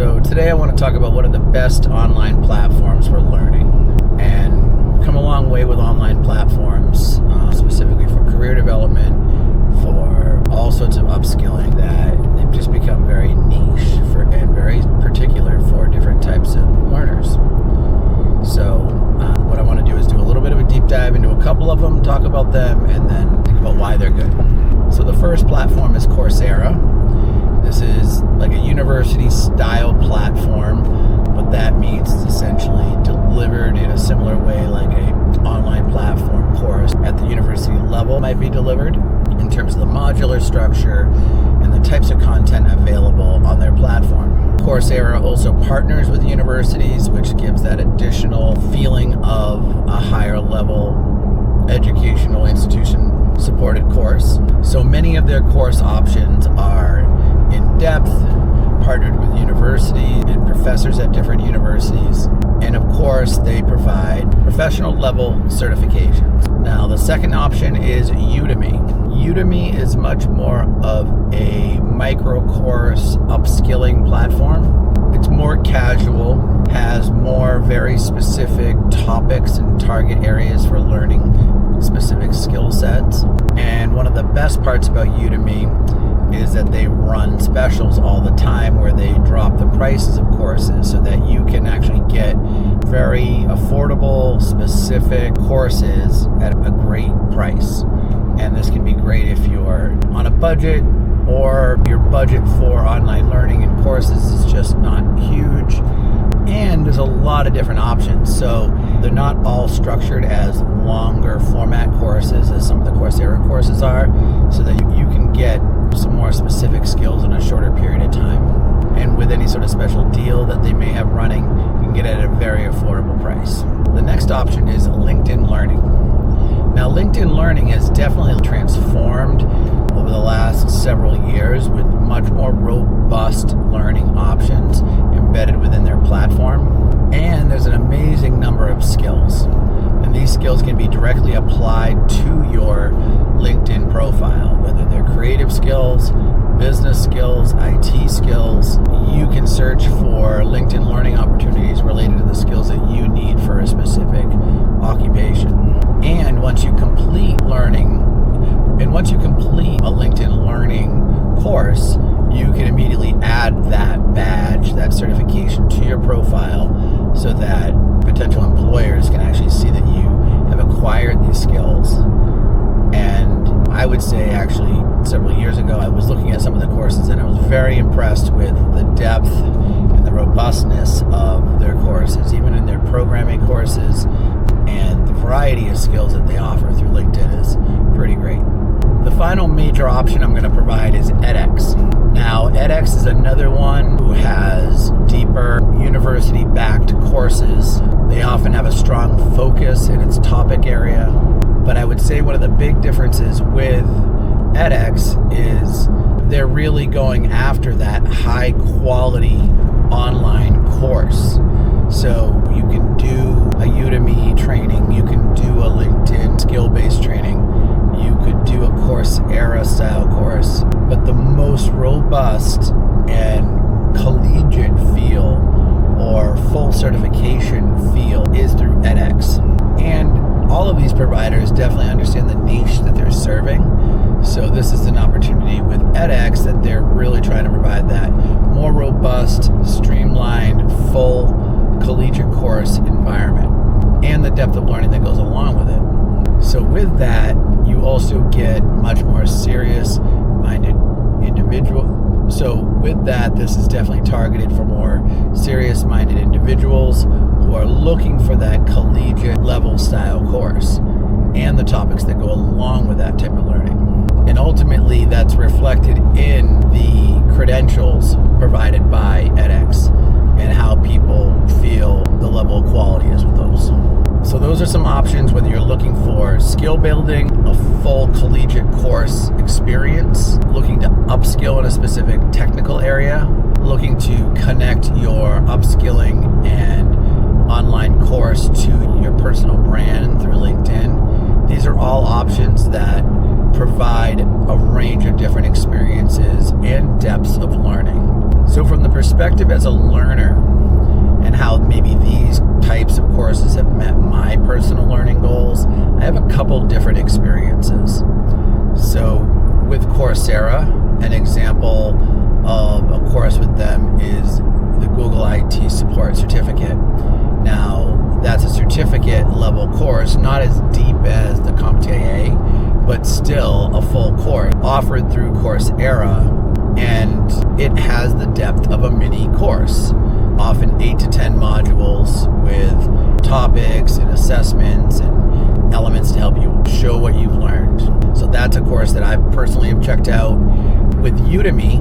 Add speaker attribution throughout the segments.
Speaker 1: So today I want to talk about one of the best online platforms for learning, and we've come a long way with online platforms, specifically for career development, for all sorts of upskilling, that they've just become very niche and very particular for different types of learners. So what I want to do is do a little bit of a deep dive into a couple of them, talk about them, and then think about why they're good. So the first platform is Coursera. This is like a university-style platform. What that means is essentially delivered in a similar way like a online platform course at the university level might be delivered, in terms of the modular structure and the types of content available on their platform. Coursera also partners with universities, which gives that additional feeling of a higher level educational institution supported course. So many of their course options are in-depth, partnered with universities and professors at different universities, and of course they provide professional level certifications. Now the second option is Udemy. Udemy is much more of a micro course upskilling platform. It's more casual, has more very specific topics and target areas for learning specific skill sets. And one of the best parts about Udemy is that they run specials all the time where they drop the prices of courses so that you can actually get very affordable, specific courses at a great price. And this can be great if you're on a budget, or your budget for online learning and courses is just not huge. And there's a lot of different options. So they're not all structured as longer format courses as some of the Coursera courses are, so that you can get some more specific skills in a shorter period of time. And with any sort of special deal that they may have running, you can get it at a very affordable price. The next option is LinkedIn Learning. Now, LinkedIn Learning has definitely transformed over the last several years with much more robust learning options embedded within their platform. And there's an amazing number of skills. And these skills can be directly applied to your LinkedIn profile, whether they're creative skills, business skills, IT skills. You can search for LinkedIn learning opportunities related to the skills that you need for a specific occupation. And once you complete a LinkedIn learning course, you can immediately add that badge, that certification to your profile, so that potential employers can actually see that you have acquired these skills. And I would say actually several years ago, I was looking at some of the courses and I was very impressed with the depth and the robustness of their courses, even in their programming courses, and the variety of skills that they offer through LinkedIn is pretty great. The final major option I'm going to provide is edX. Now, edX is another one who has deeper university-backed courses. They often have a strong focus in its topic area. But I would say one of the big differences with edX is they're really going after that high-quality online course. So you can do a Udemy training, you can do a LinkedIn skill-based training, you could do a Coursera style course, but the most robust and collegiate feel or full certification feel is through edX. And all of these providers definitely understand the niche that they're serving. So this is an opportunity with edX that they're really trying to provide that more robust, streamlined, full collegiate course environment and the depth of learning that goes along with it. So with that, you also get much more serious-minded individual. So with that, this is definitely targeted for more serious-minded individuals who are looking for that collegiate level style course and the topics that go along with that type of learning. And ultimately, that's reflected in the credentials provided by edX and how people feel the level of quality is with those. So those are some options, whether you're looking for skill building, a full collegiate course experience, looking to upskill in a specific technical area, looking to connect your upskilling and online course to your personal brand through LinkedIn. These are all options that provide a range of different experiences and depths of learning. So from the perspective as a learner and how maybe these types of courses have met my personal learning goals, I have a couple different experiences. So with Coursera, an example of a course with them is the Google IT Support Certificate. Now, that's a certificate level course, not as deep as the CompTIA, but still a full course offered through Coursera, and it has the depth of a mini course, often 8 to 10 modules with topics and assessments and elements to help you show what you've learned. So that's a course that I personally have checked out. With Udemy,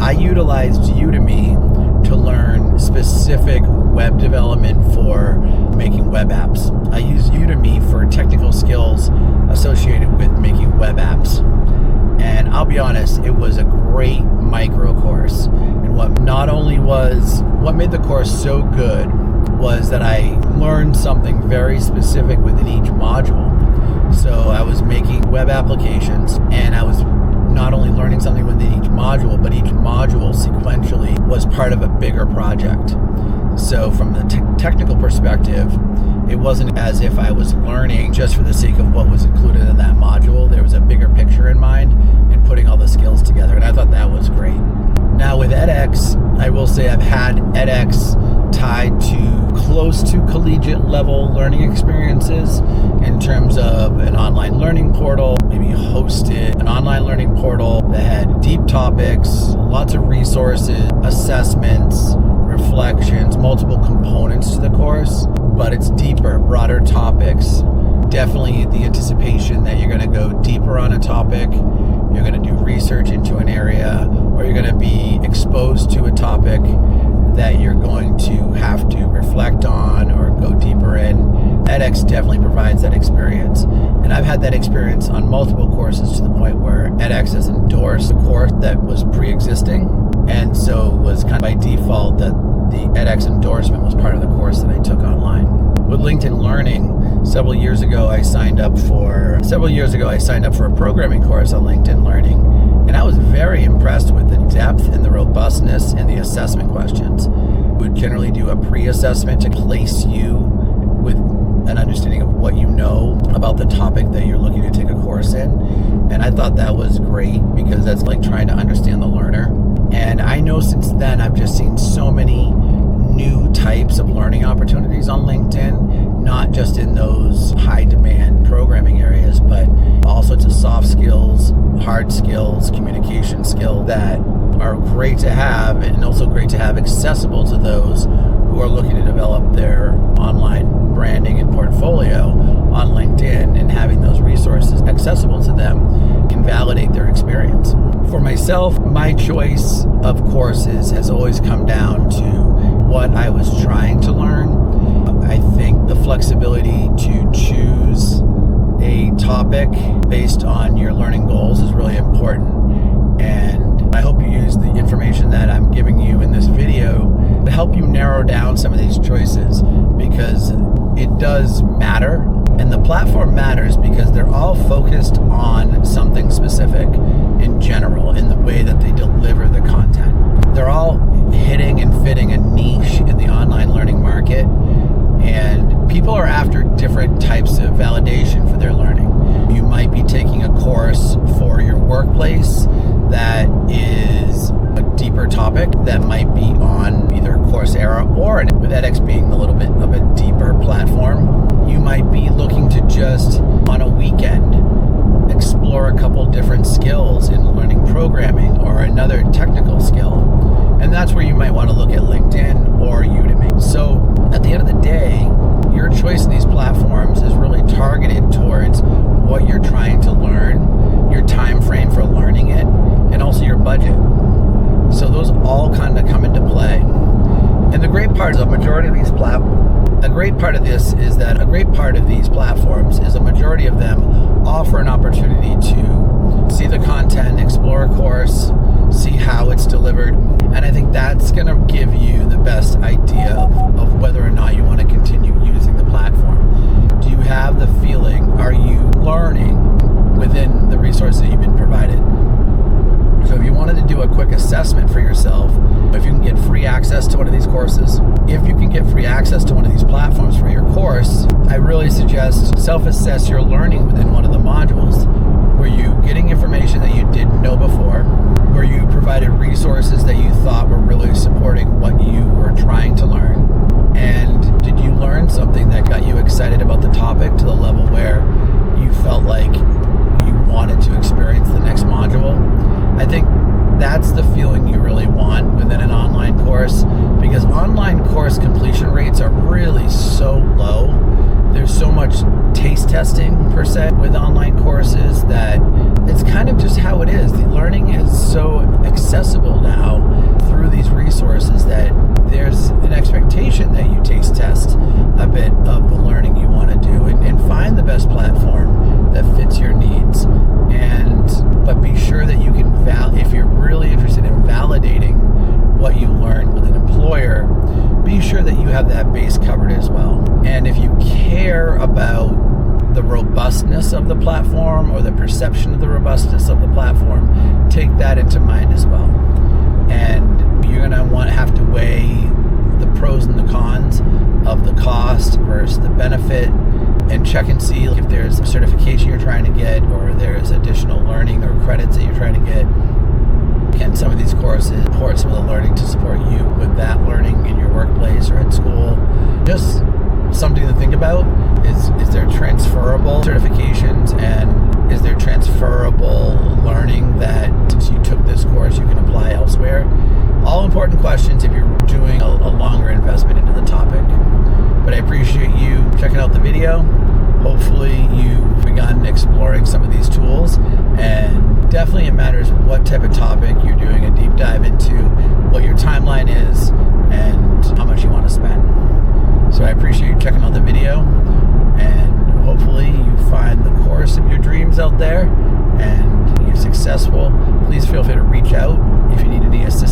Speaker 1: I utilized Udemy to learn specific web development for making web apps. I use Udemy for technical skills associated with making web apps. And I'll be honest, it was a great micro course. And what made the course so good was that I learned something very specific within each module. So I was making web applications, and I was not only learning something within each module, but each module sequentially was part of a bigger project. So from the technical perspective, it wasn't as if I was learning just for the sake of what was included in that module. There was a bigger picture in mind in putting all the skills together, and I thought that was great. Now with edX, I will say I've had edX tied to close to collegiate level learning experiences in terms of an online learning portal, maybe hosted an online learning portal that had deep topics, lots of resources, assessments, reflections, multiple components to the course, but it's deeper, broader topics. Definitely the anticipation that you're going to go deeper on a topic, you're going to do research into an area, or you're going to be exposed to a topic that you're going to have to reflect on or go deeper in. edX definitely provides that experience. And I've had that experience on multiple courses to the point where edX has endorsed a course that was pre-existing. And so it was kind of by default that the edX endorsement was part of the course that I took online. With LinkedIn Learning, several years ago I signed up for a programming course on LinkedIn Learning, and I was very impressed with the depth and the robustness and the assessment questions. We would generally do a pre-assessment to place you with an understanding of what you know about the topic that you're looking to take a course in. And I thought that was great because that's like trying to understand the learner. And I know since then I've just seen so many new types of learning opportunities on LinkedIn, not just in those high demand programming areas, but all sorts of soft skills, hard skills, communication skills that are great to have, and also great to have accessible to those who are looking to develop their online branding and portfolio on LinkedIn, and having those resources accessible to them can validate their experience. For myself, my choice of courses has always come down to what I was trying to learn. I think the flexibility to choose a topic based on your learning goals is really important. And I hope you use the information that I'm giving you in this video to help you narrow down some of these choices, because it does matter. And the platform matters because they're all focused on something specific in general in the way that they deliver the content. They're all hitting and fitting a niche in the online learning market, and people are after different types of validation for their learning. You might be taking a course for your workplace that is a deeper topic that might be on either Coursera, or with edX being a little bit of a deeper platform, you might be looking to just on a weekend explore a couple different skills in learning programming or another technical skill. And that's where you might want to look at LinkedIn or Udemy. So at the end of the day, your choice in these platforms is really targeted towards what you're trying to learn, your time frame for learning it, and also your budget. So those all kind of come into play. And the great part of a majority of these platforms is a majority of them offer an opportunity to see the content, explore a course, see how it's delivered. And I think that's going to give you the best idea of whether or not you want to continue using the platform. Do you have the feeling? Are you learning within the resources to one of these courses. If you can get free access to one of these platforms for your course, I really suggest self-assess your learning within one of the modules. Were you getting information that you didn't know before? Were you provided resources that you thought were really supporting what you were trying to learn? And did you learn something that got you excited about the topic to the level where you felt like you wanted to experience the next module? I think that's the feeling you really want within an online course, because online course completion rates are really so low. There's so much taste testing per se with online courses that it's kind of just how it is. The learning is so accessible now through these resources that there's an expectation that you taste test a bit of the learning you want to do and find the best platform that fits your needs. But be sure that you can, if you're really interested in validating what you learned with an employer, be sure that you have that base covered as well. And if you care about the robustness of the platform or the perception of the robustness of the platform, take that into mind as well. And you're going to have to weigh the pros and the cons of the cost versus the benefit, and check and see if there's a certification you're trying to get or there's additional learning or credits that you're trying to get. Can some of these courses support some of the learning to support you with that learning in your workplace or at school? Just something to think about. Is there transferable certifications, and is there transferable learning that since you took this course you can apply elsewhere? All important questions if you're doing a longer investment into the topic. But I appreciate you checking out the video. Hopefully you've begun exploring some of these tools, and definitely it matters what type of topic you're doing a deep dive into, what your timeline is, and how much you want to spend. So I appreciate you checking out the video, and hopefully you find the course of your dreams out there and you're successful. Please feel free to reach out if you need any assistance